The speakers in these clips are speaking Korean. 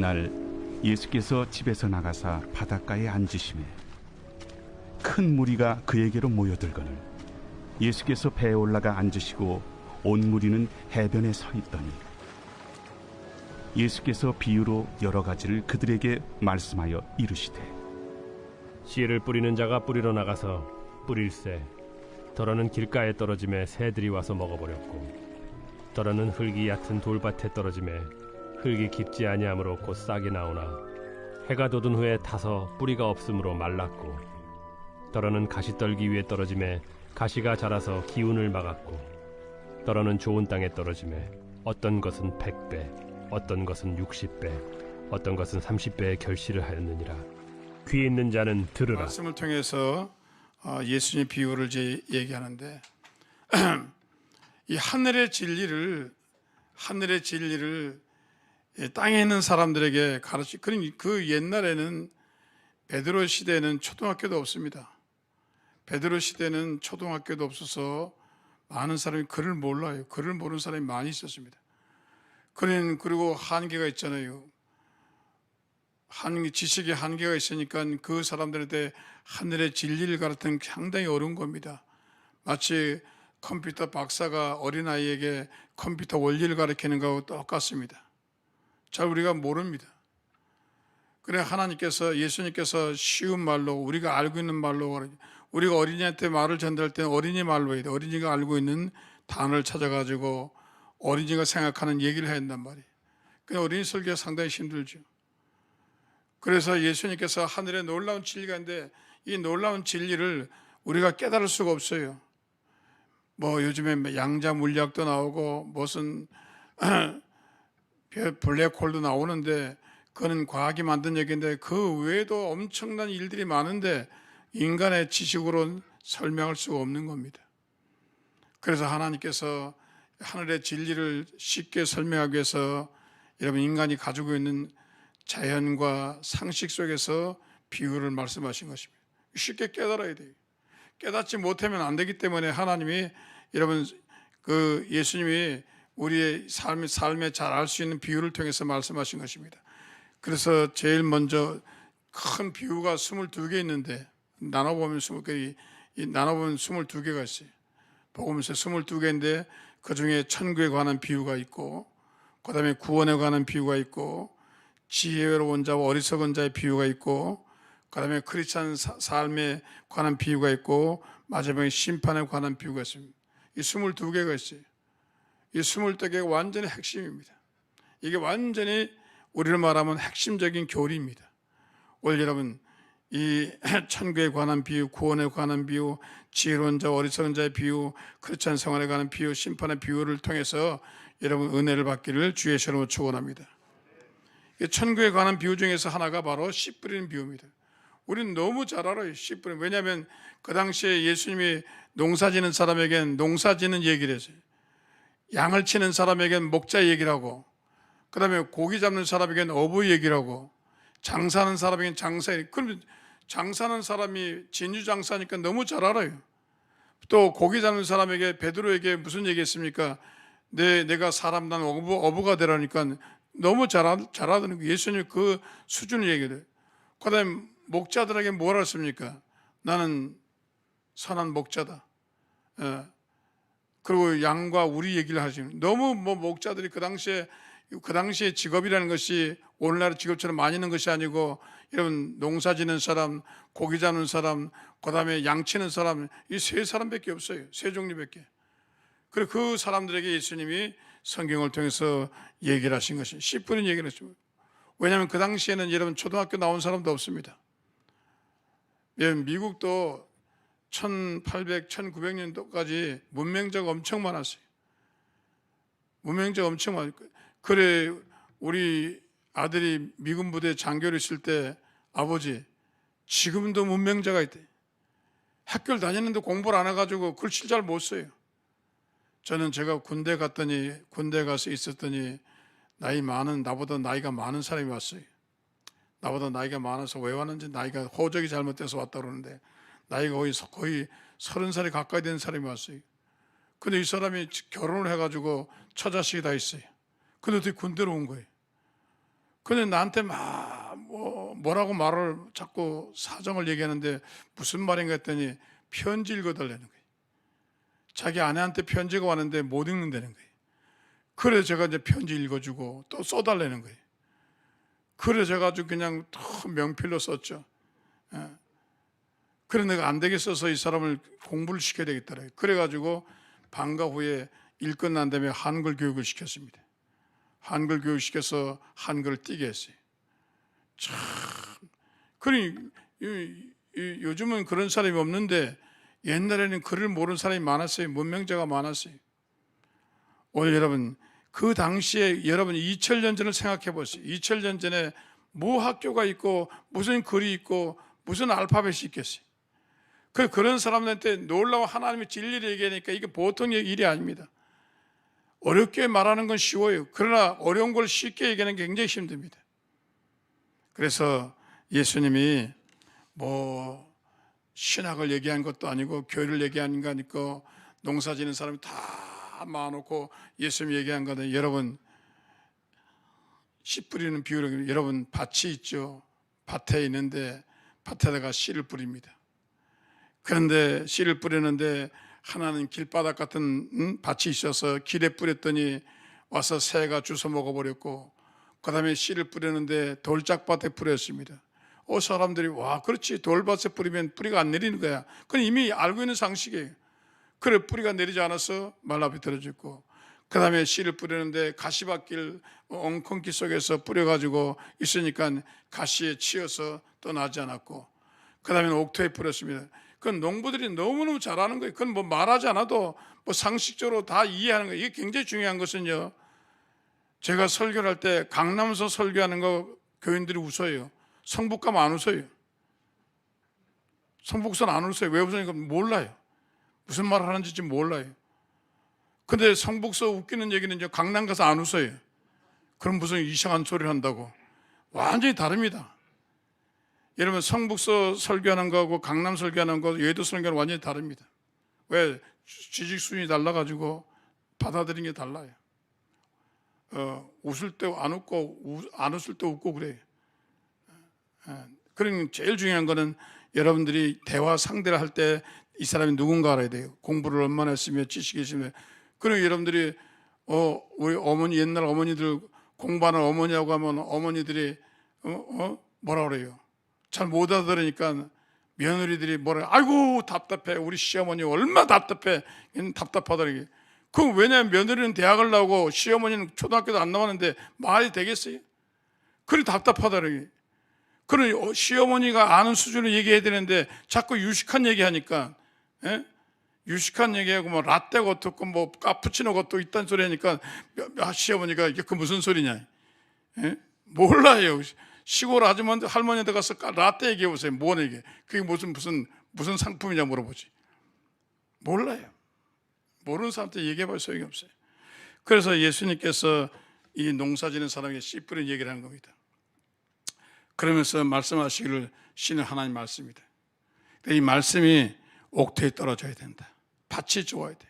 그날 예수께서 집에서 나가사 바닷가에 앉으시매 큰 무리가 그에게로 모여들거늘 예수께서 배에 올라가 앉으시고 온 무리는 해변에 서 있더니 예수께서 비유로 여러 가지를 그들에게 말씀하여 이르시되 씨를 뿌리는 자가 뿌리러 나가서 뿌릴새 더러는 길가에 떨어짐에 새들이 와서 먹어버렸고 더러는 흙이 얕은 돌밭에 떨어짐에 흙이 깊지 아니하므로 곧 싹이 나오나 해가 돋은 후에 타서 뿌리가 없으므로 말랐고 더러는 가시떨기 위에 떨어짐에 가시가 자라서 기운을 막았고 더러는 좋은 땅에 떨어짐에 어떤 것은 100배 어떤 것은 60배 어떤 것은 30배의 결실을 하였느니라. 귀 있는 자는 들으라. 말씀을 통해서 예수님의 비유를 이제 얘기하는데 이 하늘의 진리를 땅에 있는 사람들에게 그 옛날에는 베드로 시대에는 초등학교도 없습니다. 베드로 시대는 초등학교도 없어서 많은 사람이 글을 몰라요. 글을 모르는 사람이 많이 있었습니다. 그리고 한계가 있잖아요. 지식의 한계가 있으니까 그 사람들한테 하늘의 진리를 가르치는 상당히 어려운 겁니다. 마치 컴퓨터 박사가 어린아이에게 컴퓨터 원리를 가르치는 거하고 똑같습니다. 잘 우리가 모릅니다. 그래 예수님께서 쉬운 말로 우리가 알고 있는 말로 우리가 어린이한테 말을 전달할 때는 어린이 말로 해야 돼. 어린이가 알고 있는 단어를 찾아가지고 어린이가 생각하는 얘기를 해야 한단 말이에요. 그냥 어린이 설교가 상당히 힘들죠. 그래서 예수님께서 하늘에 놀라운 진리가 있는데 이 놀라운 진리를 우리가 깨달을 수가 없어요. 요즘에 양자 물리학도 나오고 무슨 블랙홀도 나오는데 그거는 과학이 만든 얘기인데 그 외에도 엄청난 일들이 많은데 인간의 지식으로는 설명할 수가 없는 겁니다. 그래서 하나님께서 하늘의 진리를 쉽게 설명하기 위해서 여러분 인간이 가지고 있는 자연과 상식 속에서 비유를 말씀하신 것입니다. 쉽게 깨달아야 돼요. 깨닫지 못하면 안 되기 때문에 하나님이 여러분 예수님이 우리의 삶에 잘 알 수 있는 비유를 통해서 말씀하신 것입니다. 그래서 제일 먼저 큰 비유가 22개 있는데 나눠보면 22개가 있어요. 복음서 22개인데 그 중에 천국에 관한 비유가 있고 그 다음에 구원에 관한 비유가 있고 지혜로운 자와 어리석은 자의 비유가 있고 그 다음에 크리스찬 삶에 관한 비유가 있고 마지막에 심판에 관한 비유가 있습니다. 이 22개가 있어요. 이 22개가 완전히 핵심입니다. 이게 완전히 우리로 말하면 핵심적인 교리입니다. 오늘 여러분 이 천국에 관한 비유, 구원에 관한 비유, 지혜로운 자, 어리석은 자의 비유, 크리스찬 생활에 관한 비유, 심판의 비유를 통해서 여러분 은혜를 받기를 주의 이름으로 축원합니다. 천국에 관한 비유 중에서 하나가 바로 씨 뿌리는 비유입니다. 우리는 너무 잘 알아요. 씨 뿌리는. 왜냐하면 그 당시에 예수님이 농사 지는 사람에겐 농사 지는 얘기를 했어요. 양을 치는 사람에겐 목자 얘기를 하고 그 다음에 고기 잡는 사람에겐 어부 얘기를 하고 장사하는 사람에겐 장사 얘기. 그럼 장사하는 사람이 진주 장사니까 너무 잘 알아요. 또 고기 잡는 사람에게 베드로에게 무슨 얘기했습니까? 내가 사람 난 어부가 되라니까 너무 잘하더니 예수님 그 수준을 얘기해요. 그 다음에 목자들에게 뭐라 했습니까? 나는 선한 목자다. 그리고 양과 우리 얘기를 하시면 너무 목자들이 그 당시에 직업이라는 것이 오늘날 직업처럼 많이 있는 것이 아니고 여러분 농사 지는 사람, 고기 잡는 사람, 그 다음에 양 치는 사람 이 세 사람밖에 없어요. 세 종류밖에. 그리고 그 사람들에게 예수님이 성경을 통해서 얘기를 하신 것이 씨 뿌린 얘기를 했죠. 왜냐하면 그 당시에는 여러분 초등학교 나온 사람도 없습니다. 미국도 1800, 1900년도까지 문맹자가 엄청 많았어요. 문맹자가 엄청 많았어요. 그래 우리 아들이 미군 부대 장교를 있을 때 아버지 지금도 문맹자가 있대. 학교를 다니는데 공부를 안 해가지고 글씨를 잘 못 써요. 저는 제가 군대 가서 있었더니 나보다 나이가 많은 사람이 왔어요. 나보다 나이가 많아서 왜 왔는지 나이가 호적이 잘못돼서 왔다 그러는데 나이가 거의 30살이 가까이 된 사람이 왔어요. 근데 이 사람이 결혼을 해가지고 처자식이 다 있어요. 근데 어떻게 군대로 온 거예요. 근데 나한테 뭐라고 말을 자꾸 사정을 얘기하는데 무슨 말인가 했더니 편지 읽어달라는 거예요. 자기 아내한테 편지가 왔는데 못 읽는다는 거예요. 그래서 제가 이제 편지 읽어주고 또 써달라는 거예요. 그래서 제가 아주 그냥 명필로 썼죠. 예. 그래 내가 안 되겠어서 이 사람을 공부를 시켜야 되겠더래요. 그래가지고 방과 후에 일 끝난 다음에 한글 교육을 시켰습니다. 한글 교육 시켜서 한글을 띄게 했어요. 참, 그러니 요즘은 그런 사람이 없는데 옛날에는 글을 모르는 사람이 많았어요. 문명자가 많았어요. 오늘 여러분 그 당시에 여러분 2000년 전을 생각해 보세요. 2000년 전에 뭐 학교가 있고 무슨 글이 있고 무슨 알파벳이 있겠어요. 그런 사람들한테 놀라운 하나님의 진리를 얘기하니까 이게 보통 일이 아닙니다. 어렵게 말하는 건 쉬워요. 그러나 어려운 걸 쉽게 얘기하는 게 굉장히 힘듭니다. 그래서 예수님이 신학을 얘기한 것도 아니고 교회를 얘기한 거 아니고 농사 지는 사람이 다 모아놓고 예수님이 얘기한 거는 여러분 씨 뿌리는 비유로 여러분 밭이 있죠. 밭에 있는데 밭에다가 씨를 뿌립니다. 그런데 씨를 뿌리는데 하나는 길바닥 같은 밭이 있어서 길에 뿌렸더니 와서 새가 주워 먹어버렸고 그 다음에 씨를 뿌리는데 돌짝밭에 뿌렸습니다. 사람들이 와 그렇지 돌밭에 뿌리면 뿌리가 안 내리는 거야. 그건 이미 알고 있는 상식이에요. 그래 뿌리가 내리지 않아서 말라비틀어졌고 그 다음에 씨를 뿌리는데 가시밭길 엉겅퀴 속에서 뿌려가지고 있으니까 가시에 치여서 또 나지 않았고 그 다음에 옥토에 뿌렸습니다. 그건 농부들이 너무너무 잘하는 거예요. 그건 말하지 않아도 상식적으로 다 이해하는 거예요. 이게 굉장히 중요한 것은요. 제가 설교를 할 때 강남서 설교하는 거 교인들이 웃어요. 성북 가면 안 웃어요. 성북서는 안 웃어요. 왜 웃으니까 몰라요. 무슨 말 하는지 지금 몰라요. 근데 성북서 웃기는 얘기는 이제 강남 가서 안 웃어요. 그럼 무슨 이상한 소리를 한다고. 완전히 다릅니다. 여러분 성북서 설교하는 거하고 강남 설교하는 거, 여의도 설교는 완전히 다릅니다. 왜? 지식 수준이 달라가지고 받아들이는 게 달라요. 웃을 때 안 웃고 안 웃을 때 웃고 그래요. 그러니 제일 중요한 거는 여러분들이 대화 상대를 할 때 이 사람이 누군가 알아야 돼요. 공부를 얼마나 했으며 지식이 있으며. 그러니 여러분들이 우리 어머니 옛날 어머니들 공부하는 어머니하고 하면 어머니들이 뭐라 그래요? 잘 못 알아들으니까 며느리들이 아이고 답답해. 우리 시어머니 얼마나 답답해. 답답하더라고요. 그럼 왜냐하면 며느리는 대학을 나오고 시어머니는 초등학교도 안 나왔는데 말이 되겠어요? 그래 답답하더라고요. 그런 시어머니가 아는 수준으로 얘기해야 되는데 자꾸 유식한 얘기하니까 유식한 얘기하고 라떼가 어떻고 카푸치노가 또 있다는 소리 하니까 시어머니가 이게 그 무슨 소리냐? 몰라요. 시골 아주머니 할머니한테 가서 라떼 얘기해 보세요. 뭐냐 이게? 그게 무슨 상품이냐 물어보지. 몰라요. 모르는 사람한테 얘기해봐야 소용이 없어요. 그래서 예수님께서 이 농사지는 사람에게 씨 뿌린 얘기를 하는 겁니다. 그러면서 말씀하시기를 신은 하나님 말씀이다. 이 말씀이 옥토에 떨어져야 된다. 밭이 좋아야 돼.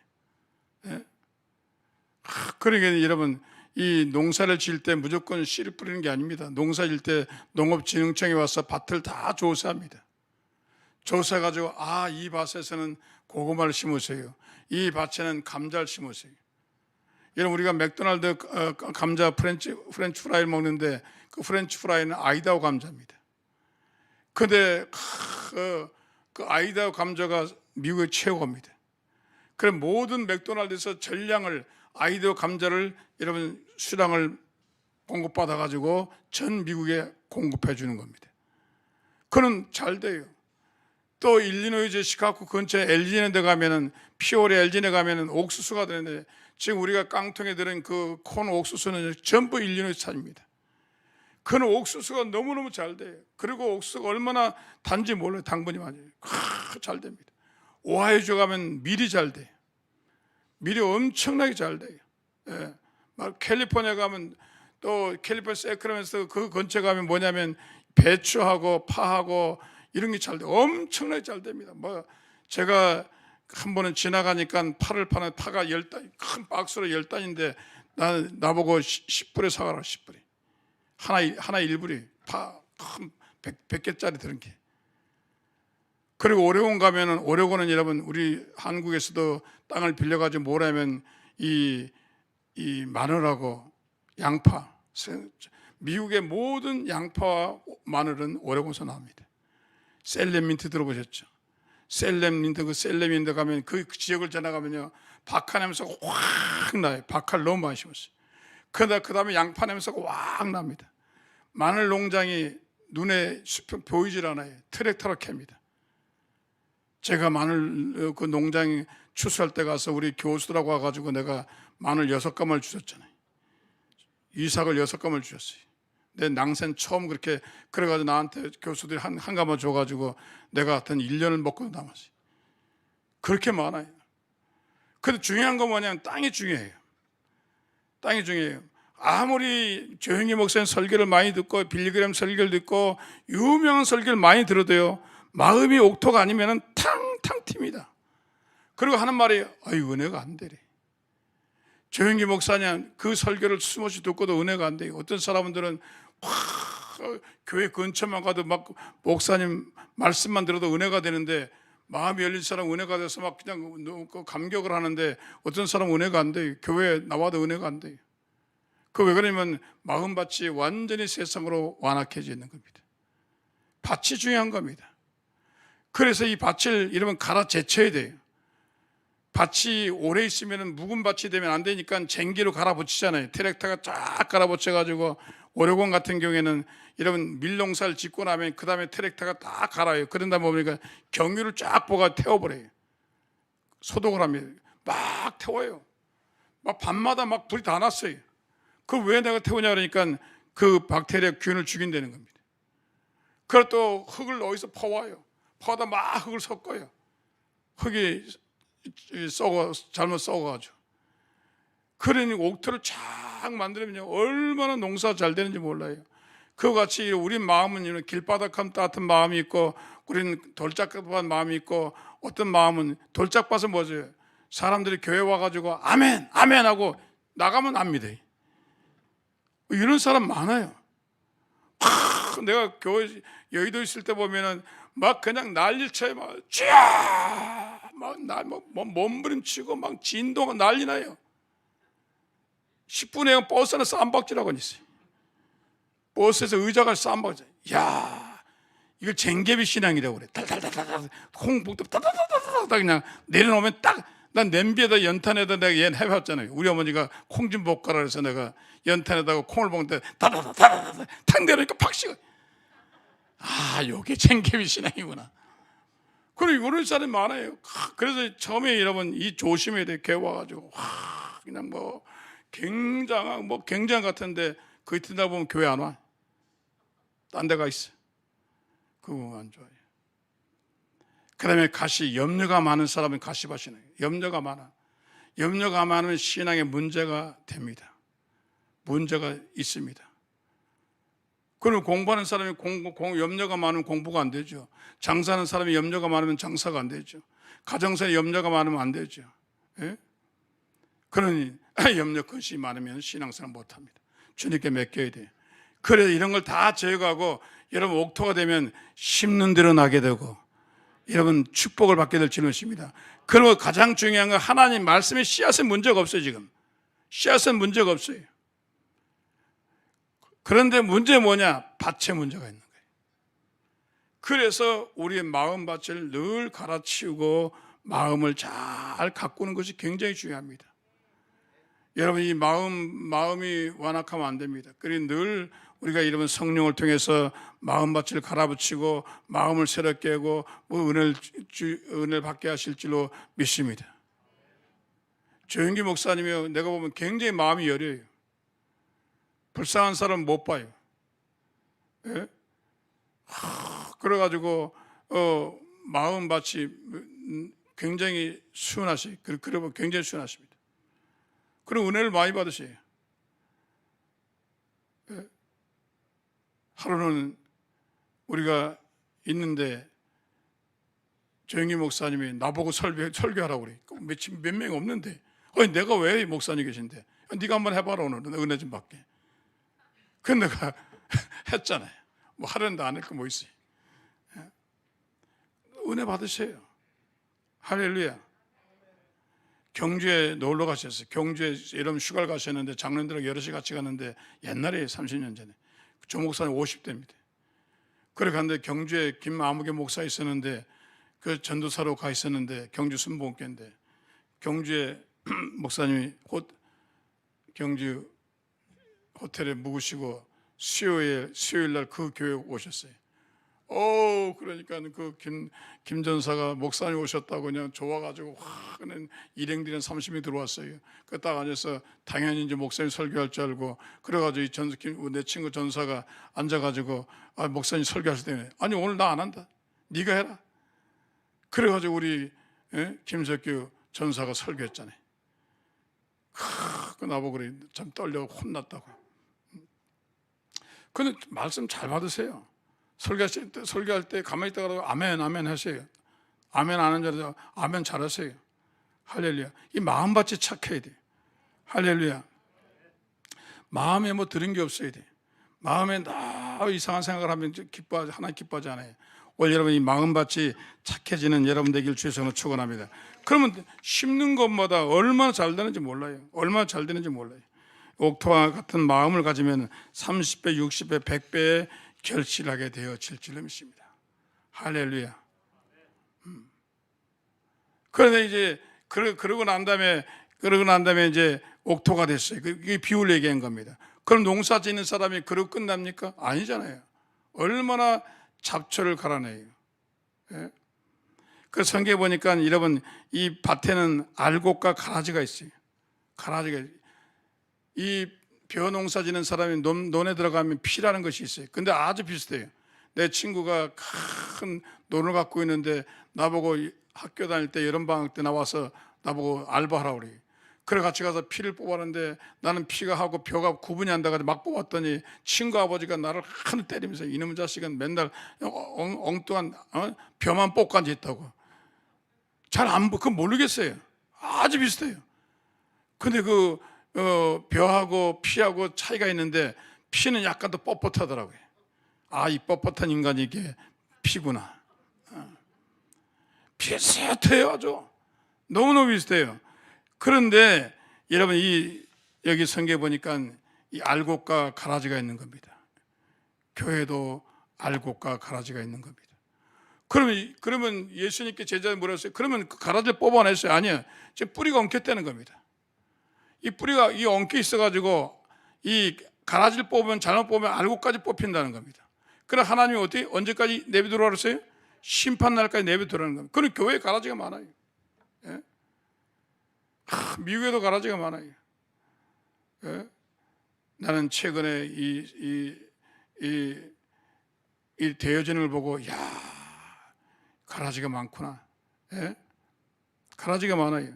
그러니까 여러분 이 농사를 지을 때 무조건 씨를 뿌리는 게 아닙니다. 농사 지을 때 농업진흥청에 와서 밭을 다 조사합니다. 조사해가지고 이 밭에서는 고구마를 심으세요. 이 밭에는 감자를 심으세요. 여러분 우리가 맥도날드 감자 프렌치 프라이를 먹는데 그 프렌치 프라이는 아이다호 감자입니다. 근데 그 아이다호 감자가 미국의 최고입니다. 그럼 모든 맥도날드에서 전량을 아이다호 감자를 여러분 수량을 공급받아 가지고 전 미국에 공급해 주는 겁니다. 그는 잘 돼요. 또 일리노이주 시카고 근처에 엘진에 가면은 피오레 엘진에 가면은 옥수수가 되는데 지금 우리가 깡통에 들은 그 콘 옥수수는 전부 일리노이주 산입니다. 그는 옥수수가 너무너무 잘 돼요. 그리고 옥수수가 얼마나 단지 몰라요. 당분이 많이 잘 됩니다. 오하이주 가면 밀이 잘 돼요. 밀이 엄청나게 잘 돼요. 예. 막 캘리포니아 가면 또 캘리포니아 세크라멘토 그 근처 가면 뭐냐면 배추하고 파하고 이런 게 잘 돼요. 엄청나게 잘 됩니다. 제가 한 번은 지나가니까 파를 파는 파가 10단, 큰 박스로 10단인데 나보고 10불에 사가라 10불에. 하나 일불이 한 100개짜리 들은 게. 그리고 오레곤 가면은, 오레곤은 여러분 우리 한국에서도 땅을 빌려가지고 뭐라면 이 마늘하고 양파, 미국의 모든 양파와 마늘은 오레곤에서 나옵니다. 셀렘민트 들어보셨죠? 셀렘민트, 그 셀렘민트 가면 그 지역을 지나가면요 박하 냄새가 확 나요. 박하를 너무 많이 심었어요. 그 다음에 양파 냄새가 확 납니다. 마늘 농장이 눈에 보이질 않아요. 트랙터로 캡니다. 제가 마늘 그 농장 추수할 때 가서 우리 교수들하고 와가지고 내가 마늘 6가마를 주셨잖아요. 이삭을 6가마를 주셨어요. 내 낭생 처음 그렇게 그래가지고 나한테 교수들이 한 가마 줘가지고 내가 하여튼 1년을 먹고 남았어요. 그렇게 많아요. 근데 중요한 건 뭐냐면 땅이 중요해요. 땅이 중요해요. 아무리 조영기 목사님 설교를 많이 듣고 빌리그램 설교를 듣고 유명한 설교를 많이 들어도요 마음이 옥토가 아니면 탕탕 튑니다. 그리고 하는 말이 은혜가 안 되래. 조영기 목사님 그 설교를 숨없이 듣고도 은혜가 안 돼요. 어떤 사람들은 교회 근처만 가도 막 목사님 말씀만 들어도 은혜가 되는데 마음이 열린 사람 은혜가 돼서 막 그냥 감격을 하는데 어떤 사람은 은혜가 안 돼요. 교회에 나와도 은혜가 안 돼요. 그 왜 그러냐면 마음밭이 완전히 세상으로 완악해져 있는 겁니다. 밭이 중요한 겁니다. 그래서 이 밭을 이러면 갈아 제쳐야 돼요. 밭이 오래 있으면 묵은 밭이 되면 안 되니까 쟁기로 갈아붙이잖아요. 트랙터가 쫙 갈아붙여가지고 오레곤 같은 경우에는 이런 밀농사를 짓고 나면 그 다음에 트랙터가 딱 갈아요. 그런다 보니까 경유를 쫙 뽑아 태워버려요. 소독을 합니다. 막 태워요. 막 밤마다 막 불이 다 났어요. 그걸 왜 내가 태우냐 그러니까 그 박테리아 균을 죽인다는 겁니다. 그걸 또 흙을 어디서 퍼와요. 퍼다 막 흙을 섞어요. 흙이 잘못 썩어가지고. 그러니 옥토를 쫙 만들면 얼마나 농사가 잘 되는지 몰라요. 그와 같이 우리 마음은 길바닥한 따뜻한 마음이 있고 우리는 돌짝밭한 마음이 있고 어떤 마음은 돌짝밭은 뭐죠? 사람들이 교회 와가지고 아멘 아멘 하고 나가면 안 믿어요. 이런 사람 많아요. 내가 교회 여의도 있을 때 보면은 막 그냥 난리쳐요. 막 쥐야 막 몸부림치고 막 진동가 난리 나요. 10분에 버스 안에 쌈박질하고 있어요. 버스에서 의자가 쌈박질. 야, 이거 쟁개비 신앙이라고 그래. 달달달달 콩북도 달달달달 그냥 내려놓으면 딱. 난 냄비에다 연탄에다 내가 얘 해봤잖아요. 우리 어머니가 콩 좀 볶아라 그래서 내가 연탄에다가 콩을 볶는데 다다다다다다 탁 내려니까 팍 식어. 아, 요게 쟁개비 신앙이구나. 그리고 이런 사람이 많아요. 그래서 처음에 여러분 이 조심해야 돼. 개 와가지고 그냥 뭐 굉장 같은데 그 이튿날 보면 교회 안 와. 딴 데가 있어. 그거 안 좋아요. 그 다음에 염려가 많은 사람은 가시밭이네. 염려가 많아. 염려가 많으면 신앙에 문제가 됩니다. 문제가 있습니다. 그리고 공부하는 사람이 염려가 많으면 공부가 안 되죠. 장사하는 사람이 염려가 많으면 장사가 안 되죠. 가정사에 염려가 많으면 안 되죠. 예? 그러니 염려 근심이 많으면 신앙생활 못합니다. 주님께 맡겨야 돼요. 그래서 이런 걸 다 제거하고 여러분 옥토가 되면 심는 대로 나게 되고 여러분 축복을 받게 될 줄입니다. 그리고 가장 중요한 건 하나님 말씀의 씨앗은 문제가 없어요. 지금 씨앗은 문제가 없어요. 그런데 문제 뭐냐? 밭에 문제가 있는 거예요. 그래서 우리의 마음밭을 늘 갈아치우고 마음을 잘 가꾸는 것이 굉장히 중요합니다. 여러분 이 마음이 완악하면 안 됩니다. 그리고 늘 우리가 이런 성령을 통해서 마음밭을 갈아붙이고 마음을 새롭게 하고 은혜를 받게 하실 줄로 믿습니다. 조영기 목사님이 내가 보면 굉장히 마음이 여려요. 불쌍한 사람 못 봐요. 예? 그래가지고 마음밭이 굉장히 순하시. 그리고 굉장히 순하십니다. 그리고 은혜를 많이 받으세요. 예? 하루는 우리가 있는데 조영기 목사님이 나보고 설교하라고 그래. 몇 명 없는데 내가 왜 목사님 계신데 네가 한번 해봐라 오늘 은혜 좀 받게. 그래서 내가 했잖아요. 뭐 하려는데 안 할 거 뭐 있어요. 은혜 받으세요. 할렐루야. 경주에 놀러 가셨어요. 경주에 여러분 휴가를 가셨는데 장로님들하고 여럿이 같이 갔는데 옛날에 30년 전에 조 목사님 50대입니다. 그래 갔는데 경주에 김아무개 목사 있었는데 그 전도사로 가 있었는데 경주 순복음교인데 경주에 목사님이 경주 호텔에 묵으시고 수요일 날 그 교회 오셨어요. 그러니까 그 김 전사가 목사님 오셨다고 그냥 좋아가지고 그냥 일행들이 30명이 들어왔어요. 그 딱 앉아서 당연히 이제 목사님 설교할 줄 알고 그래가지고 내 친구 전사가 앉아가지고 목사님 설교하실 때문에 아니 오늘 나 안 한다. 네가 해라. 그래가지고 우리 김석규 전사가 설교했잖아요. 그 나보고 그래 참 떨려 혼났다고. 근데 말씀 잘 받으세요. 설교할 때 가만히 있다가 아멘 아멘 하세요. 아멘 안 하는 자도 아멘 잘하세요. 할렐루야. 이 마음밭이 착해야 돼. 할렐루야. 마음에 뭐 들은 게 없어야 돼. 마음에 이상한 생각을 하면 하나님 기뻐하지 않아요. 오늘 여러분 이 마음밭이 착해지는 여러분 되길 주에서 축원합니다. 그러면 심는 것마다 얼마나 잘 되는지 몰라요. 얼마나 잘 되는지 몰라요. 옥토와 같은 마음을 가지면 30배, 60배, 100배의 결실하게 되어질 줄 믿습니다. 할렐루야. 그런데 이제 그러고 난 다음에 이제 옥토가 됐어요. 그게 비유를 얘기한 겁니다. 그럼 농사 짓는 사람이 그러고 끝납니까? 아니잖아요. 얼마나 잡초를 갈아내요. 예? 그 성경에 보니까 여러분 이 밭에는 알곡과 가라지가 있어요. 가라지가 이 벼농사 짓는 사람이 논에 들어가면 피라는 것이 있어요. 근데 아주 비슷해요. 내 친구가 큰 논을 갖고 있는데 나보고 학교 다닐 때 여름방학 때 나와서 나보고 알바하라고 그래요. 그래 같이 가서 피를 뽑았는데 나는 피가 하고 벼가 구분이 안 돼가지고 막 뽑았더니 친구 아버지가 나를 하늘 때리면서 이놈의 자식은 맨날 엉뚱한 벼만 뽑고 앉아있다고. 잘 안 그건 모르겠어요. 아주 비슷해요. 근데 벼하고 피하고 차이가 있는데 피는 약간 더 뻣뻣하더라고요. 이 뻣뻣한 인간이 이게 피구나. 비슷해요. 아주 너무너무 비슷해요. 그런데 여러분 여기 성경에 보니까 이 알곡과 가라지가 있는 겁니다. 교회도 알곡과 가라지가 있는 겁니다. 그러면 예수님께 제자들 뭐라 했어요? 그러면 그 가라지를 뽑아냈어요? 아니요. 지금 뿌리가 엉켰다는 겁니다. 이 뿌리가 엉켜 있어가지고 이 가라지를 뽑으면 잘못 뽑으면 알곡까지 뽑힌다는 겁니다. 그럼 하나님이 언제까지 내비두라고 그랬어요? 심판 날까지 내비두라는 겁니다. 그럼 교회에 가라지가 많아요. 예? 미국에도 가라지가 많아요. 예? 나는 최근에 이 대여진을 보고 가라지가 많구나. 예? 가라지가 많아요.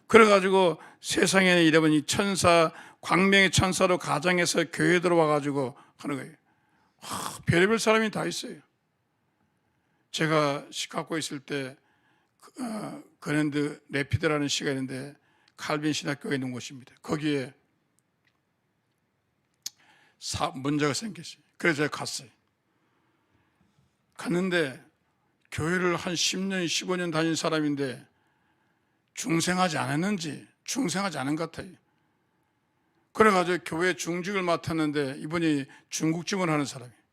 그래가지고 세상에 여러분 이 천사, 광명의 천사로 가정에서 교회 들어와가지고 하는 거예요. 별의별 사람이 다 있어요. 제가 시카고에 있을 때 그랜드 레피드라는 시가 있는데 칼빈 신학교가 있는 곳입니다. 거기에 문제가 생겼어요. 그래서 제가 갔어요. 갔는데 교회를 한 10년, 15년 다닌 사람인데 중생하지 않았는지 중생하지 않은 것 같아요. 그래가지고 교회 중직을 맡았는데 이분이 중국집을 하는 사람이에요.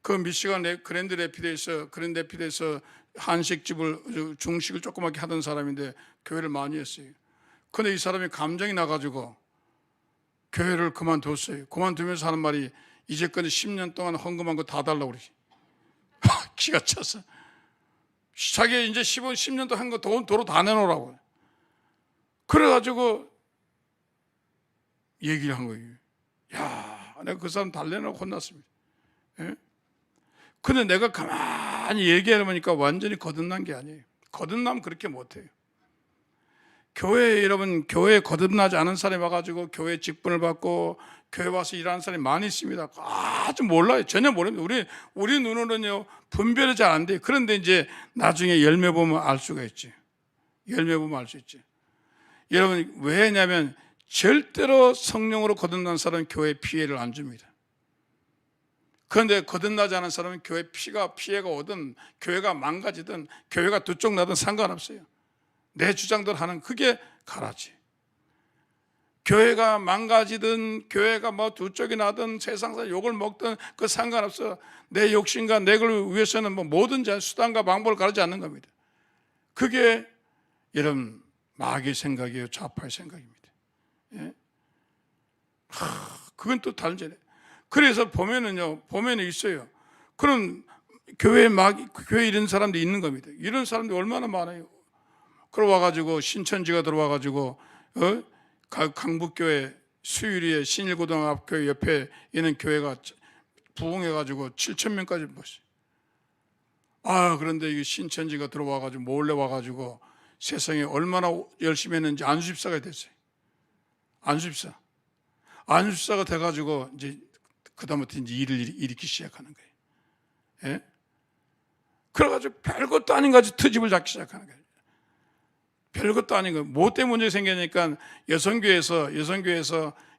그 미시간 그랜드 레피드에서 한식집을 중식을 조그맣게 하던 사람인데 교회를 많이 했어요. 근데 이 사람이 감정이 나가지고 교회를 그만뒀어요. 그만두면서 하는 말이 이제까지 10년 동안 헌금한 거 다 달라고 그러지. 기가 차서 자기 이제 10년 동안 한 거 도로 다 내놓으라고. 그래가지고 얘기를 한 거예요. 내가 그 사람 달래놓고 혼났습니다. 예? 근데 내가 가만히 얘기해보니까 완전히 거듭난 게 아니에요. 거듭나면 그렇게 못해요. 여러분 교회에 거듭나지 않은 사람이 와가지고 교회 직분을 받고 교회 와서 일하는 사람이 많이 있습니다. 아주 몰라요. 전혀 모릅니다. 우리 눈으로는요 분별이 잘 안 돼요. 그런데 이제 나중에 열매 보면 알 수가 있지. 열매 보면 알 수 있지. 여러분 왜냐하면 절대로 성령으로 거듭난 사람은 교회에 피해를 안 줍니다. 그런데 거듭나지 않은 사람은 교회 피해가 오든 교회가 망가지든 교회가 두 쪽 나든 상관없어요. 내 주장대로 하는 그게 가라지. 교회가 망가지든 교회가 뭐 두 쪽이 나든 세상에서 욕을 먹든 그 상관없어. 내 욕심과 내 걸 위해서는 뭐 뭐든지 수단과 방법을 가르지 않는 겁니다. 그게 이런 마귀의 생각이에요. 좌파의 생각입니다. 예? 그건 또 다른 죄네. 그래서 보면은 있어요. 그런 교회 이런 사람들이 있는 겁니다. 이런 사람들이 얼마나 많아요. 그러 와가지고 신천지가 들어와가지고 강북교회 수유리에 신일고등학교 옆에 있는 교회가 부흥해가지고 7,000명까지 모았어요. 그런데 이 신천지가 들어와가지고 몰래 와가지고 세상에 얼마나 열심히 했는지 안수집사가 됐어요. 안수집사가 돼가지고 이제 그다음부터 이제 일을 일으키기 시작하는 거예요. 예? 그래가지고 별것도 아닌 같이 트집을 잡기 시작하는 거예요. 별것도 아닌 거. 뭐 때문에 문제 생기니까 여성교회에서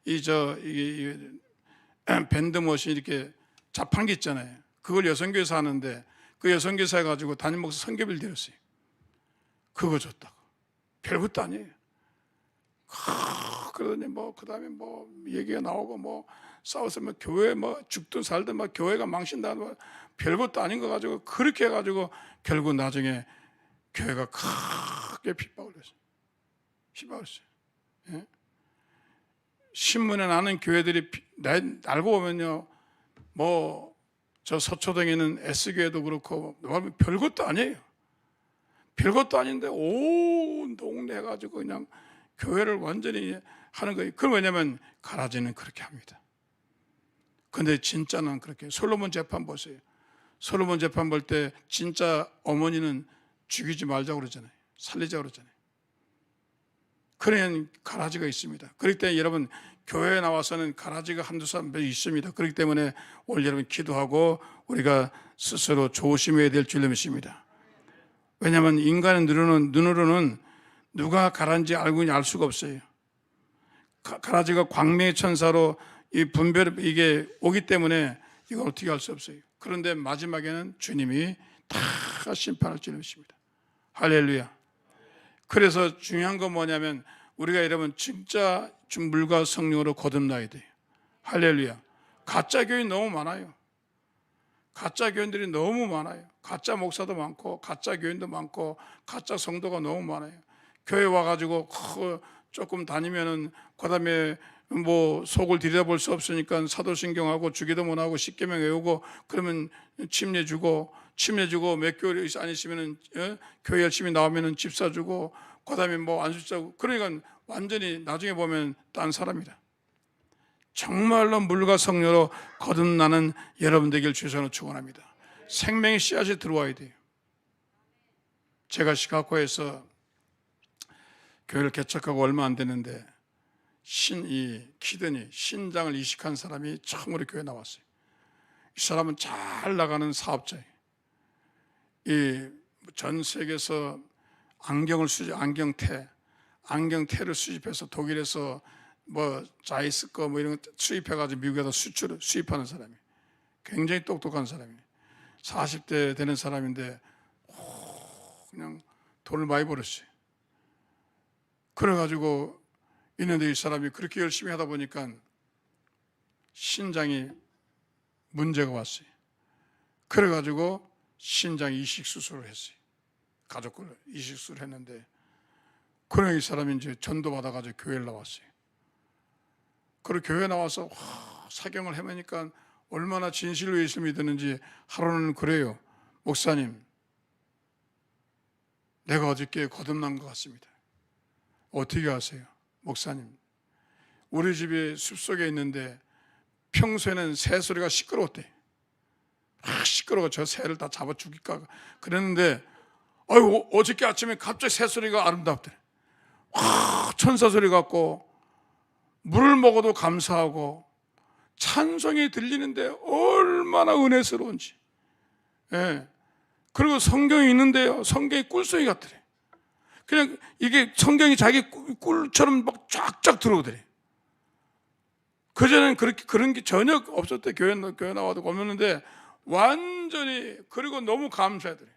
이 밴드머신 이렇게 자판기 있잖아요. 그걸 여성교회에서 하는데 그 여성교회에서 해가지고 담임 목사 선교비를 드렸어요. 그거 줬다고. 별것도 아니에요. 그러더니 그다음에 얘기가 나오고 싸워서 교회 죽든 살든 교회가 망신다 별것도 아닌 거 가지고 그렇게 해가지고 결국 나중에 교회가 크게 핍박을 했어요. 예? 신문에 나는 교회들이 알고 보면요, 저 서초동에 있는 S교회도 그렇고 별것도 아니에요. 별것도 아닌데 온 동네 해가지고 그냥 교회를 완전히 하는 거예요. 그럼 왜냐면 가라지는 그렇게 합니다. 근데 진짜는 그렇게. 솔로몬 재판 보세요. 솔로몬 재판 볼 때 진짜 어머니는 죽이지 말자고 그러잖아요. 살리자고 그러잖아요. 그런 가라지가 있습니다. 그렇기 때문에 여러분 교회에 나와서는 가라지가 한두 사람 있습니다. 그렇기 때문에 오늘 여러분 기도하고 우리가 스스로 조심해야 될 줄 믿습니다. 왜냐하면 인간의 눈으로는 누가 가라지인지 알 수가 없어요. 가라지가 광명의 천사로 이 이게 오기 때문에 이걸 어떻게 할 수 없어요. 그런데 마지막에는 주님이 다 심판할 줄 믿습니다. 할렐루야. 그래서 중요한 건 뭐냐면 우리가 여러분 진짜 물과 성령으로 거듭나야 돼요. 할렐루야. 가짜 교인 너무 많아요. 가짜 교인들이 너무 많아요. 가짜 목사도 많고 가짜 교인도 많고 가짜 성도가 너무 많아요. 교회 와가지고 조금 다니면은 그다음에 속을 들여다볼 수 없으니까 사도신경하고 주기도 못하고 십계명 외우고 그러면 침례 주고 몇 개월 안 있으면은 교회 열심히 나오면은 집 사주고 그다음에 안수자고 그러니까 완전히 나중에 보면 딴 사람이다. 정말로 물과 성령으로 거듭나는 여러분 되길 주셔서 축원합니다. 생명의 씨앗이 들어와야 돼요. 제가 시카고에서 교회를 개척하고 얼마 안 됐는데 키드니 신장을 이식한 사람이 처음으로 교회에 나왔어요. 이 사람은 잘 나가는 사업자예요. 전 세계에서 안경테를 수입해서 독일에서 자이스 거 이런 거 수입해가지고 미국에다 수입하는 사람이에요. 굉장히 똑똑한 사람이에요. 40대 되는 사람인데 그냥 돈을 많이 벌었어요. 그래가지고 있는데 이 사람이 그렇게 열심히 하다 보니까 신장이 문제가 왔어요. 그래가지고 신장 이식 수술을 했어요. 가족을 이식 수술을 했는데 그런 이 사람이 이제 전도 받아가지고 교회를 나왔어요. 그리고 교회 나와서 사경을 해보니까 얼마나 진실로 예수 믿었는지 하루는 그래요. 목사님, 내가 어저께 거듭난 것 같습니다. 어떻게 아세요? 목사님, 우리 집에 숲속에 있는데 평소에는 새 소리가 시끄러웠대. 시끄러워 저 새를 다 잡아 죽일까 그랬는데 어저께 아침에 갑자기 새 소리가 아름답더래. 천사 소리 같고 물을 먹어도 감사하고 찬송이 들리는데 얼마나 은혜스러운지. 예. 그리고 성경이 있는데요, 성경이 꿀송이 같더래. 그냥 이게 성경이 자기 꿀처럼 막 쫙쫙 들어오더래. 그전에는 그런 게 전혀 없었대. 교회 나와도 없는데 완전히, 그리고 너무 감사하더래요.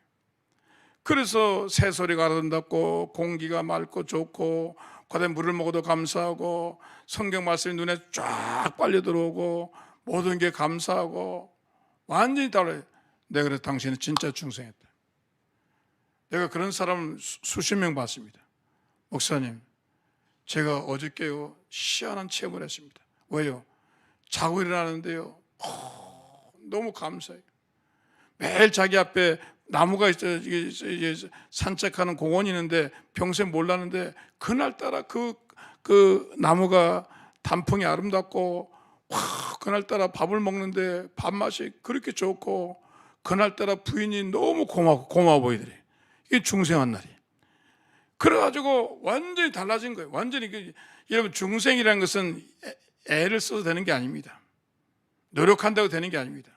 그래서 새소리가 아름답고 공기가 맑고 좋고, 그다음에 물을 먹어도 감사하고, 성경 말씀이 눈에 쫙 빨려 들어오고, 모든 게 감사하고, 완전히 달라요. 내가 그래서 당신은 진짜 충성했다. 내가 그런 사람을 수십 명 봤습니다. 목사님, 제가 어저께요 희한한 체험을 했습니다. 왜요? 자고 일어나는데요, 너무 감사해요. 매일 자기 앞에 나무가 있어요. 이게 산책하는 공원이 있는데 평소에 몰랐는데, 그날따라 그 나무가 단풍이 아름답고, 그날따라 밥을 먹는데 밥맛이 그렇게 좋고, 그날따라 부인이 너무 고마워 보이더래. 이게 중생한 날이. 그래가지고 완전히 달라진 거예요. 완전히. 여러분, 중생이라는 것은 애를 써도 되는 게 아닙니다. 노력한다고 되는 게 아닙니다.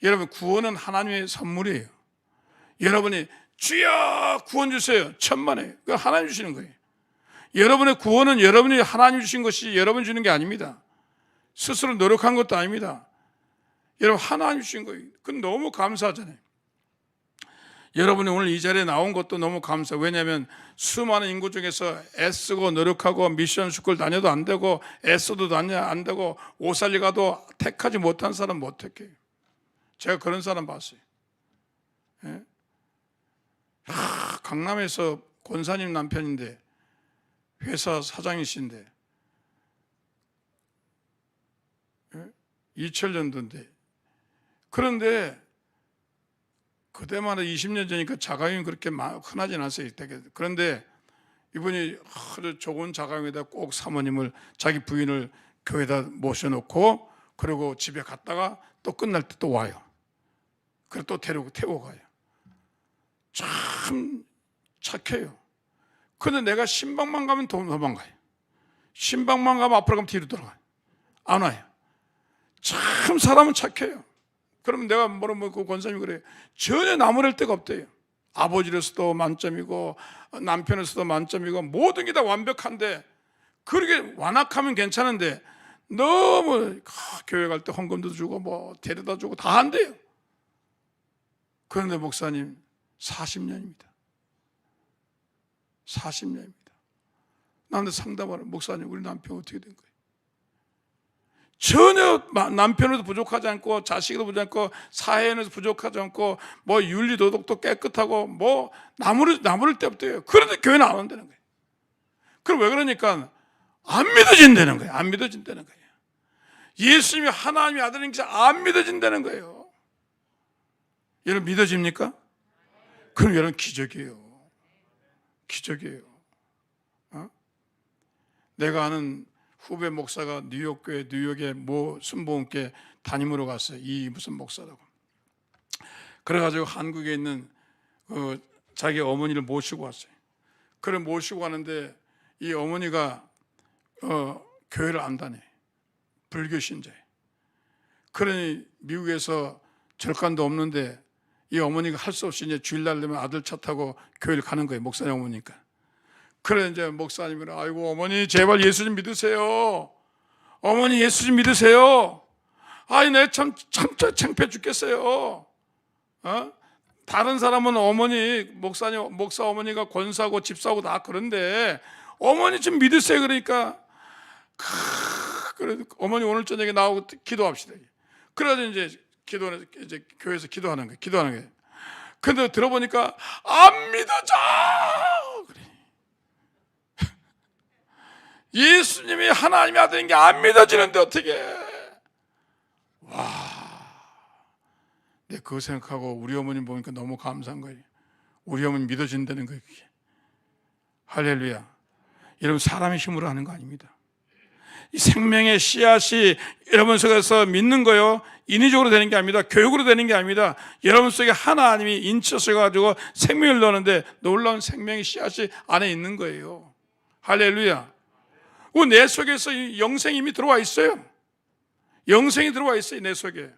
여러분, 구원은 하나님의 선물이에요. 여러분이 주여 구원 주세요, 천만에, 그거 하나님 주시는 거예요. 여러분의 구원은 여러분이 하나님 주신 것이 여러분 주는 게 아닙니다. 스스로 노력한 것도 아닙니다. 여러분, 하나님 주신 거예요. 그건 너무 감사하잖아요. 여러분이 오늘 이 자리에 나온 것도 너무 감사해요. 왜냐하면 수많은 인구 중에서 애쓰고 노력하고 미션 스쿨 다녀도 안 되고, 애써도 다녀 안 되고, 오살리 가도 택하지 못한 사람 못 택해요. 제가 그런 사람 봤어요. 예? 강남에서 권사님 남편인데, 회사 사장이신데, 2000년도인데, 그런데 그때만 해도 20년 전이니까 자가용이 그렇게 흔하진 않았어요. 그런데 이분이 아주 좋은 자가용에다 꼭 사모님을, 자기 부인을 교회에다 모셔놓고, 그리고 집에 갔다가 또 끝날 때 또 와요. 그리고 또 태우고 가요. 참 착해요. 근데 내가 신방만 가면 도망가요. 신방만 가면 앞으로 가면 뒤로 돌아가요. 안 와요. 참 사람은 착해요. 그러면 내가 그 권사님이 그래요. 전혀 나무랄 데가 없대요. 아버지로서도 만점이고, 남편으로서도 만점이고, 모든 게 다 완벽한데, 그렇게 완악하면 괜찮은데, 너무 교회 갈 때 헌금도 주고 뭐 데려다 주고 다 한대요. 그런데 목사님 40년입니다. 40년입니다. 나한테 상담하는, 목사님 우리 남편 어떻게 된 거예요? 전혀 남편에도 부족하지 않고, 자식에도 부족하지 않고, 사회에도 부족하지 않고, 뭐 윤리 도덕도 깨끗하고, 뭐 나무를 데 없대요. 그런데 교회는 안 온다는 거예요. 그럼 왜 그러니까 안 믿어진다는 거예요. 안 믿어진다는 거예요. 예수님이 하나님의 아들인 게 안 믿어진다는 거예요. 여러분, 믿어집니까? 그럼 여러분, 기적이에요. 기적이에요. 내가 아는 후배 목사가 뉴욕의 모 순복음교회 담임으로 갔어요. 이 무슨 목사라고. 그래가지고 한국에 있는 자기 어머니를 모시고 왔어요. 그래 모시고 가는데, 이 어머니가 교회를 안 다녀요. 불교 신자예요. 그러니 미국에서 절간도 없는데, 이 어머니가 할 수 없이 이제 주일날 되면 아들 차 타고 교회를 가는 거예요. 목사님 어머니까. 그래 이제 목사님이, 아이고 어머니 제발 예수 좀 믿으세요. 어머니 예수 좀 믿으세요. 아이 내 참 창피해 죽겠어요. 다른 사람은 어머니 목사 어머니가 권사고 집사고 다 그런데 어머니 좀 믿으세요. 그러니까 그래 어머니 오늘 저녁에 나오고 기도합시다. 그래서 이제 교회에서 기도하는 거예요. 근데 들어보니까 안 믿어져. 그래. 예수님이 하나님의 아들인 게 안 믿어지는데 어떻게? 와, 내가 그거 생각하고 우리 어머니 보니까 너무 감사한 거예요. 우리 어머니 믿어진다는 거예요. 그게. 할렐루야. 여러분, 사람의 힘으로 하는 거 아닙니다. 이 생명의 씨앗이 여러분 속에서 믿는 거요, 인위적으로 되는 게 아닙니다. 교육으로 되는 게 아닙니다. 여러분 속에 하나님이 인쳐서가지고 생명을 넣는데 놀라운 생명의 씨앗이 안에 있는 거예요. 할렐루야. 내 속에서 영생이 이미 들어와 있어요. 영생이 들어와 있어요, 내 속에.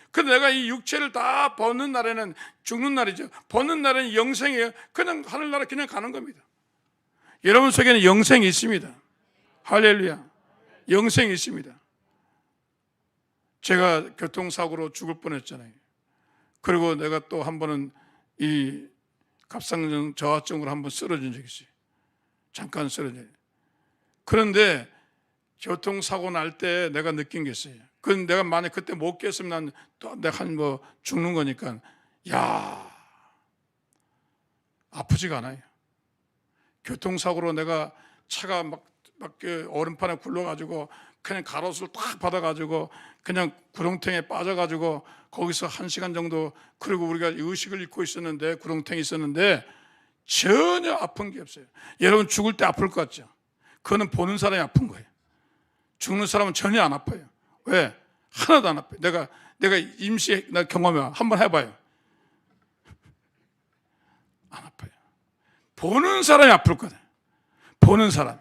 근데 내가 이 육체를 다 벗는 날에는 죽는 날이죠. 벗는 날에는 영생이에요. 그냥 하늘나라 그냥 가는 겁니다. 여러분 속에는 영생이 있습니다. 할렐루야. 영생이 있습니다. 제가 교통사고로 죽을 뻔했잖아요. 그리고 내가 또 한 번은 이 갑상선 저하증으로 한 번 쓰러진 적이 있어요. 잠깐 쓰러져요. 그런데 교통사고 날 때 내가 느낀 게 있어요. 그건 내가 만약 그때 못 깼으면 난 또 내가 뭐 죽는 거니까, 야, 아프지가 않아요. 교통사고로 내가 차가 막 얼음판에 굴러가지고 그냥 가로수를 딱 받아가지고 그냥 구렁텅이에 빠져가지고 거기서 1시간 정도, 그리고 우리가 의식을 잃고 있었는데, 구렁텅이 있었는데 전혀 아픈 게 없어요. 여러분 죽을 때 아플 것 같죠? 그거는 보는 사람이 아픈 거예요. 죽는 사람은 전혀 안 아파요. 왜? 하나도 안 아파요. 내가 임시 나 경험해. 한번 해봐요. 안 아파요. 보는 사람이 아플 거예요. 보는 사람이.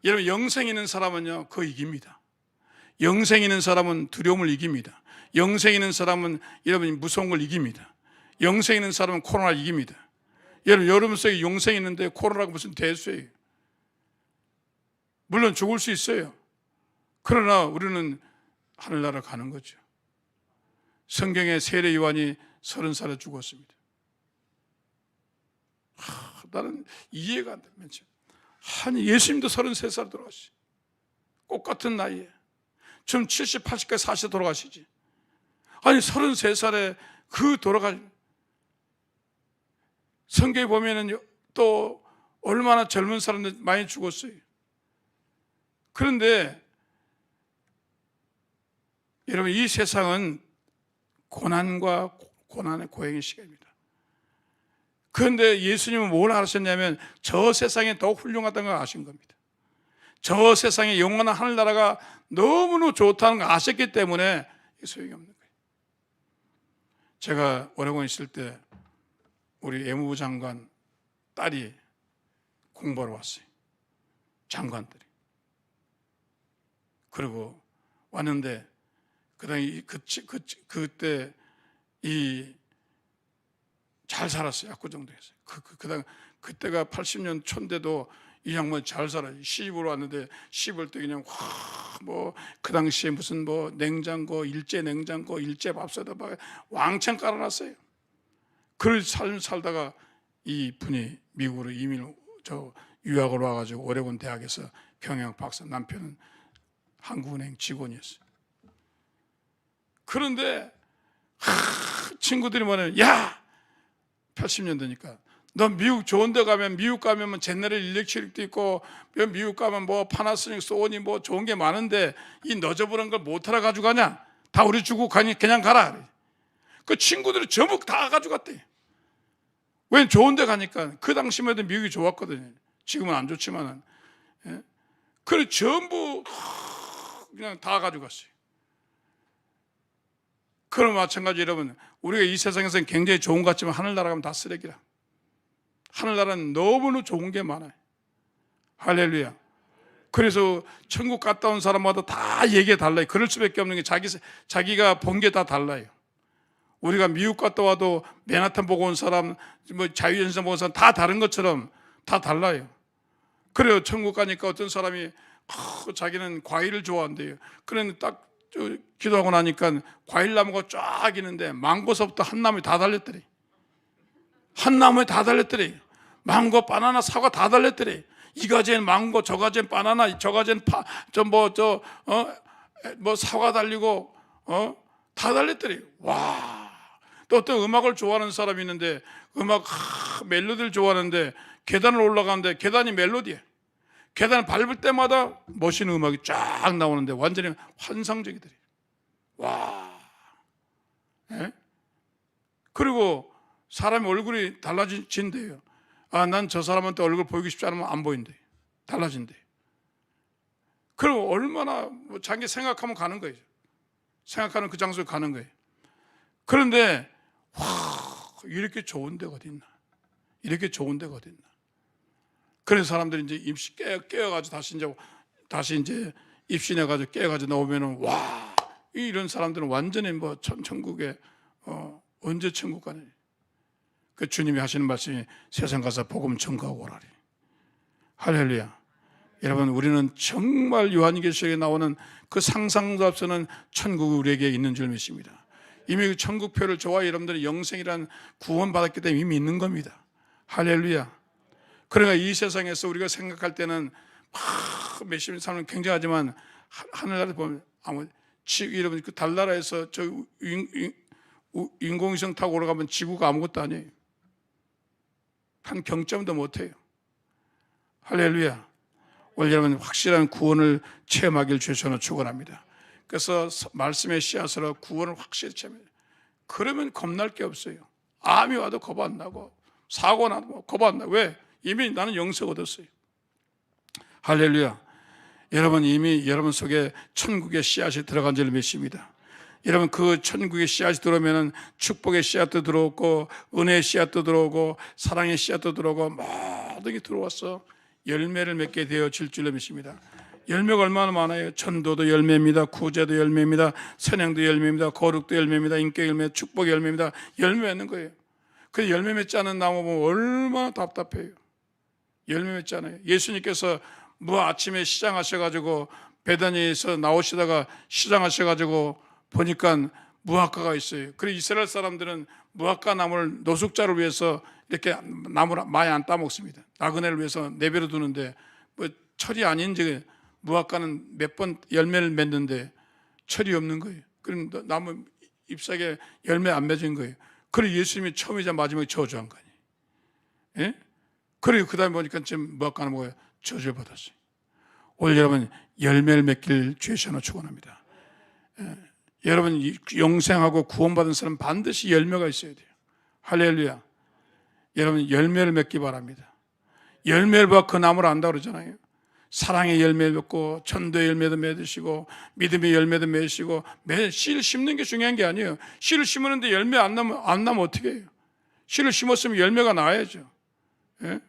여러분 영생 있는 사람은요, 그거 이깁니다. 영생 있는 사람은 두려움을 이깁니다. 영생 있는 사람은 여러분 무서운 걸 이깁니다. 영생 있는 사람은 코로나를 이깁니다. 여러분 속에 영생 있는데 코로나가 무슨 대수예요. 물론 죽을 수 있어요. 그러나 우리는 하늘나라 가는 거죠. 성경에 세례 요한이 30살에 죽었습니다. 나는 이해가 안 되면서, 아니 예수님도 33살 돌아가시죠. 똑같은 나이에. 지금 70, 80까지 사시다 돌아가시지. 아니 33살에 그 성경에 보면은 또 얼마나 젊은 사람들 많이 죽었어요. 그런데 여러분 이 세상은 고난과 고난의 고행의 시간입니다. 그런데 예수님은 뭘 하셨냐면 저 세상에 더 훌륭하다는 걸 아신 겁니다. 저 세상에 영원한 하늘나라가 너무나 좋다는 걸 아셨기 때문에 소용이 없는 거예요. 제가 오레곤에 있을 때 우리 외무부 장관 딸이 공부하러 왔어요. 장관들이. 그리고 왔는데 그때 잘 살았어요. 압구정동에서. 그때가 80년 초인데도 이 양반 잘 살아요. 시집으로 왔는데 시집을 때 그냥 그 당시에 무슨 냉장고, 일제 냉장고, 일제 밥솥에다 왕창 깔아놨어요. 그런 삶을 살다가 이 분이 미국으로 유학을 와가지고 오레곤 대학에서 경영 박사, 남편은 한국은행 직원이었어요. 그런데 친구들이 뭐냐면, 야, 80년대니까 너 미국 좋은 데 가면, 미국 가면 제너럴 일렉트릭도 있고, 미국 가면 파나소닉, 소니 좋은 게 많은데 이 너저분한 걸 못 하러 가지고 가냐? 다 우리 주고 그냥 가라. 그 친구들이 전부 다 가지고 갔대. 왜? 좋은 데 가니까. 그 당시만 해도 미국이 좋았거든요. 지금은 안 좋지만은. 예? 그래 전부 그냥 다 가지고 갔어요. 그럼 마찬가지 여러분, 우리가 이 세상에서는 굉장히 좋은 것 같지만 하늘나라 가면 다 쓰레기라. 하늘나라는 너무나 좋은 게 많아요. 할렐루야. 그래서 천국 갔다 온 사람마다 다 얘기가 달라요. 그럴 수밖에 없는 게 자기가 본 게 다 달라요. 우리가 미국 갔다 와도 맨하탄 보고 온 사람, 자유연선 보고 온 사람 다 다른 것처럼 다 달라요. 그래요. 천국 가니까 어떤 사람이 자기는 과일을 좋아한대요. 그런데 딱 기도하고 나니까 과일나무가 쫙 있는데 망고서부터 한 나무에 다 달렸더래. 한 나무에 다 달렸더래. 망고, 바나나, 사과 다 달렸더래. 이 가지엔 망고, 저 가지엔 바나나, 저 가지엔 사과 달리고 다 달렸더래. 와. 또 어떤 음악을 좋아하는 사람이 있는데 멜로디를 좋아하는데 계단을 올라가는데 계단이 멜로디야. 계단을 밟을 때마다 멋있는 음악이 쫙 나오는데 완전히 환상적이더래. 와. 예? 그리고 사람의 얼굴이 달라진대요. 난 저 사람한테 얼굴 보이고 싶지 않으면 안 보인대. 달라진대. 그리고 얼마나 자기 생각하면 가는 거예요. 생각하는 그 장소에 가는 거예요. 그런데 이렇게 좋은 데가 어디 있나? 이렇게 좋은 데가 어디 있나? 그래서 사람들이 이제 입시 깨어가지고 다시 이제 입신해가지고 깨어가지고 나오면은 와, 이런 사람들은 완전히 천국에 언제 천국 가냐? 그 주님이 하시는 말씀이 세상 가서 복음 전가하고 오라리. 할렐루야. 여러분, 우리는 정말 요한계시록에 나오는 그 상상도 앞서는 천국이 우리에게 있는 줄 믿습니다. 이미 그 천국표를 저와 여러분들이 영생이란 구원받았기 때문에 이미 있는 겁니다. 할렐루야. 그러니까 이 세상에서 우리가 생각할 때는 막 몇십 년 사는 굉장하지만 하늘나라에 보면 여러분 그 달나라에서 저 인공위성 타고 올라가면 지구가 아무것도 아니에요. 한 경점도 못해요. 할렐루야. 오늘 여러분 확실한 구원을 체험하길 주셔서 축원합니다. 그래서 말씀의 씨앗으로 구원을 확실히 체험해요. 그러면 겁날 게 없어요. 암이 와도 겁 안 나고 사고 나도 겁 안 나고. 왜? 이미 나는 영생 얻었어요. 할렐루야. 여러분 이미 여러분 속에 천국의 씨앗이 들어간 줄 믿습니다. 여러분 그 천국의 씨앗이 들어오면 축복의 씨앗도 들어오고 은혜의 씨앗도 들어오고 사랑의 씨앗도 들어오고 모든 게 들어와서 열매를 맺게 되어질 줄로 믿습니다. 열매가 얼마나 많아요. 전도도 열매입니다. 구제도 열매입니다. 선행도 열매입니다. 거룩도 열매입니다. 인격 열매, 축복의 열매입니다. 열매 맺는 거예요. 그 열매 맺지 않은 나무 보면 얼마나 답답해요. 열매 맺지 않아요. 예수님께서 아침에 시장하셔가지고 베다니에서 나오시다가 시장하셔가지고 보니까 무화과가 있어요. 그리고 이스라엘 사람들은 무화과 나무를 노숙자를 위해서 이렇게 나무를 많이 안 따먹습니다. 나그네를 위해서 내버려 두는데 철이 아닌지 무화과는 몇 번 열매를 맺는데 철이 없는 거예요. 그럼 나무 잎사귀에 열매 안 맺은 거예요. 그리고 예수님이 처음이자 마지막에 저주한 거 아니에요. 예? 그리고 그 다음에 보니까 지금 무화과는 뭐예요? 저주를 받았어요. 오늘 여러분 열매를 맺길 주의 이름으로 축원합니다. 여러분 영생하고 구원받은 사람 반드시 열매가 있어야 돼요. 할렐루야. 여러분 열매를 맺기 바랍니다. 열매를 봐 그 나무를 안다 그러잖아요. 사랑의 열매를 맺고 전도의 열매도 맺으시고 믿음의 열매도 맺으시고 씨를 심는 게 중요한 게 아니에요. 씨를 심었는데 열매 안 나면 어떻게 해요? 씨를 심었으면 열매가 나와야죠. 예?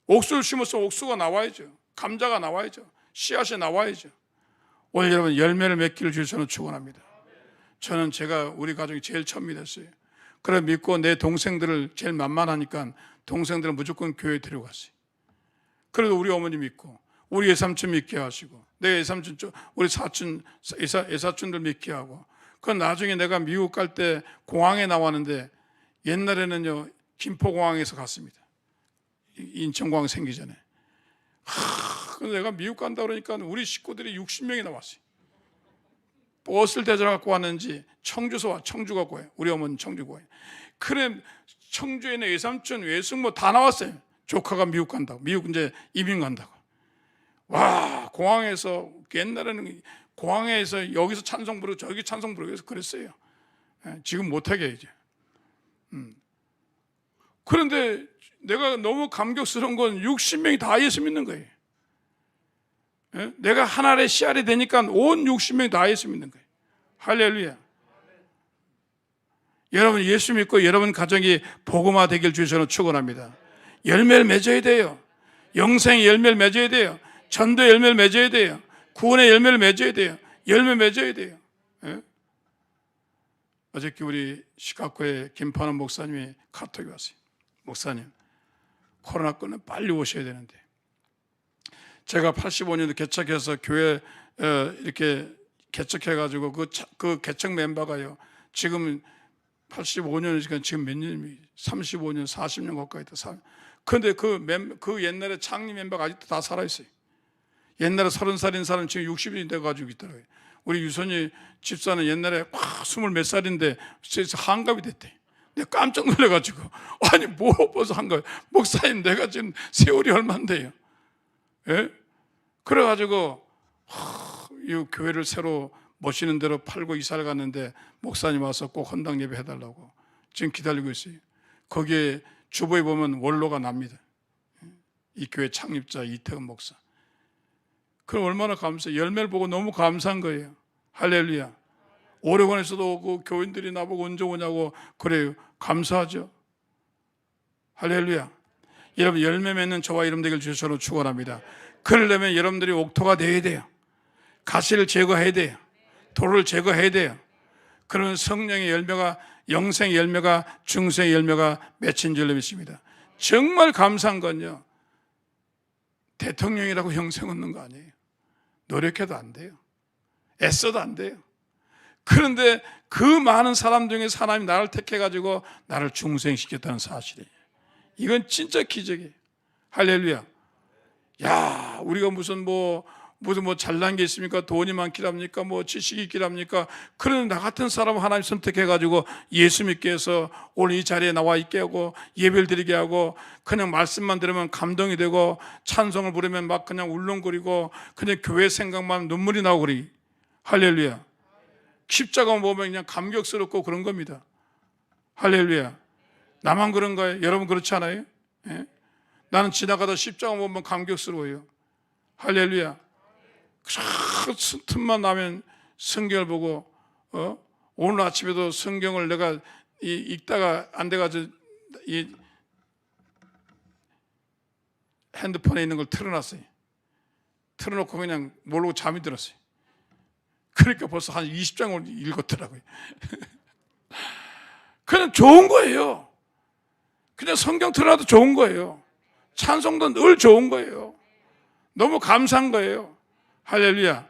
옥수를 심었으면 옥수가 나와야죠. 감자가 나와야죠. 씨앗이 나와야죠. 오늘 여러분 열매를 맺기를 주셔서 축원합니다. 저는 제가 우리 가족이 제일 처음 믿었어요. 그래 믿고 내 동생들을 제일 만만하니까 동생들은 무조건 교회에 데려갔어요. 그래도 우리 어머니 믿고 우리 외삼촌 믿게 하시고 내 외삼촌 우리 사촌 외사촌들 믿게 하고 그건 나중에 내가 미국 갈 때 공항에 나왔는데 옛날에는요 김포공항에서 갔습니다. 인천공항 생기 전에. 그래서 내가 미국 간다 그러니까 우리 식구들이 60명이 나왔어요. 버스를 대전해 갖고 왔는지 청주서 와 청주 갖고 와요. 우리 어머니 청주고 와요. 그래 청주에 있는 외삼촌 외숙모 다 나왔어요. 조카가 미국 간다고. 미국 이제 이민 간다고. 와 공항에서 옛날에는 공항에서 여기서 찬송 부르고 저기 찬송 부르고 해서 그랬어요. 지금 못하게 이제. 그런데 내가 너무 감격스러운 건 60명이 다 예수 믿는 거예요. 내가 하나의 씨알이 되니까 온 60명이 다 예수 믿는 거예요. 할렐루야. 여러분 예수 믿고 여러분 가정이 복음화 되길 주셔서 축원합니다. 열매를 맺어야 돼요. 영생의 열매를 맺어야 돼요. 전도의 열매를 맺어야 돼요. 구원의 열매를 맺어야 돼요. 열매 맺어야 돼요. 예? 어저께 우리 시카고에 김판원 목사님이 카톡이 왔어요. 목사님 코로나 끝나면 빨리 오셔야 되는데 제가 85년도 개척해서 교회 이렇게 개척해가지고 그 개척 멤버가요 지금 85년이니까 지금 몇 년이 35년 40년 가까이 됐다. 그런데 그 옛날에 창립 멤버가 아직도 다 살아있어요. 옛날에 30살인 사람 지금 60이 돼가지고 있더라고요. 우리 유선이 집사는 옛날에 20몇 살인데 한갑이 됐대. 내가 깜짝 놀라가지고 아니 뭐 벌써 한갑 목사님 내가 지금 세월이 얼만데요. 예? 그래가지고 이 교회를 새로 모시는 대로 팔고 이사를 갔는데 목사님 와서 꼭 헌당 예배 해달라고 지금 기다리고 있어요. 거기에 주보에 보면 원로가 납니다. 이 교회 창립자 이태근 목사. 그럼 얼마나 감사해요. 열매를 보고 너무 감사한 거예요. 할렐루야. 오레곤에서도 오고 교인들이 나보고 언제 오냐고 그래요. 감사하죠. 할렐루야. 여러분 열매 맺는 저와 여러분 되길 주셔서 축원합니다. 그러려면 여러분들이 옥토가 되어야 돼요. 가시를 제거해야 돼요. 돌을 제거해야 돼요. 그러면 성령의 열매가 영생의 열매가 중생의 열매가 맺힌 줄로 믿습니다. 정말 감사한 건요. 대통령이라고 형생 얻는 거 아니에요. 노력해도 안 돼요. 애써도 안 돼요. 그런데 그 많은 사람 중에 하나님이 나를 택해가지고 나를 중생시켰다는 사실이에요. 이건 진짜 기적이에요. 할렐루야. 야, 우리가 무슨 잘난 게 있습니까? 돈이 많기랍니까? 지식이 있기랍니까? 그런데 나 같은 사람 하나님 선택해가지고 예수 믿게 해서 오늘 이 자리에 나와 있게 하고 예배를 드리게 하고 그냥 말씀만 들으면 감동이 되고 찬송을 부르면 막 그냥 울렁거리고 그냥 교회 생각만 눈물이 나고 그래. 할렐루야. 십자가 보면 그냥 감격스럽고 그런 겁니다. 할렐루야. 나만 그런 거예요? 여러분 그렇지 않아요? 예? 나는 지나가다 십자가 보면 감격스러워요. 할렐루야. 그 틈만 나면 성경을 보고 오늘 아침에도 성경을 내가 읽다가 안 돼가지고 이 핸드폰에 있는 걸 틀어놨어요. 틀어놓고 그냥 모르고 잠이 들었어요. 그러니까 벌써 한 20장을 읽었더라고요. 그냥 좋은 거예요. 그냥 성경 틀어놔도 좋은 거예요. 찬송도 늘 좋은 거예요. 너무 감사한 거예요. 할렐루야.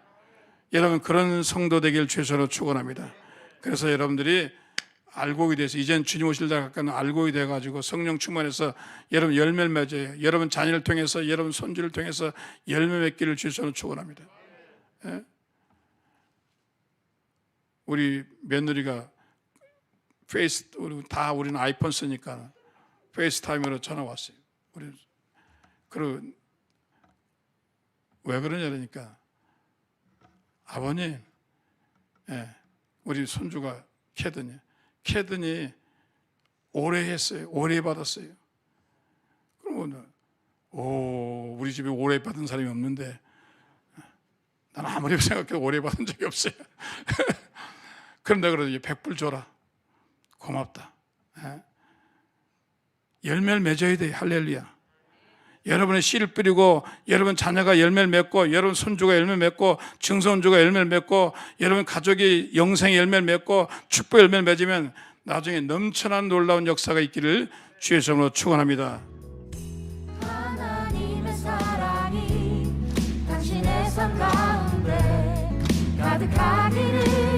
여러분 그런 성도 되길 주여서 축원합니다. 그래서 여러분들이 알곡이 돼서 이젠 주님 오실 날 가까이는 알곡이 돼가지고 성령 충만해서 여러분 열매를 맺어요. 여러분 자녀를 통해서 여러분 손주를 통해서 열매 맺기를 주여서 축원합니다. 예? 우리 며느리가 우리는 아이폰 쓰니까 페이스타임으로 전화 왔어요. 왜 그러냐 그러니까 아버님, 우리 손주가 캐드니 오래 했어요. 오래 받았어요. 그러면 우리 집에 오래 받은 사람이 없는데 나는 아무리 생각해도 오래 받은 적이 없어요. 그럼 내가 그러지 100불 줘라. 고맙다. 열매를 맺어야 돼. 할렐루야. 여러분의 씨를 뿌리고 여러분 자녀가 열매를 맺고 여러분 손주가 열매를 맺고 증손주가 열매를 맺고 여러분 가족이 영생의 열매를 맺고 축복의 열매를 맺으면 나중에 넘쳐난 놀라운 역사가 있기를 주의 이름으로 축원합니다. 하나님의 사랑이 당신의 삶 가운데 가득하기를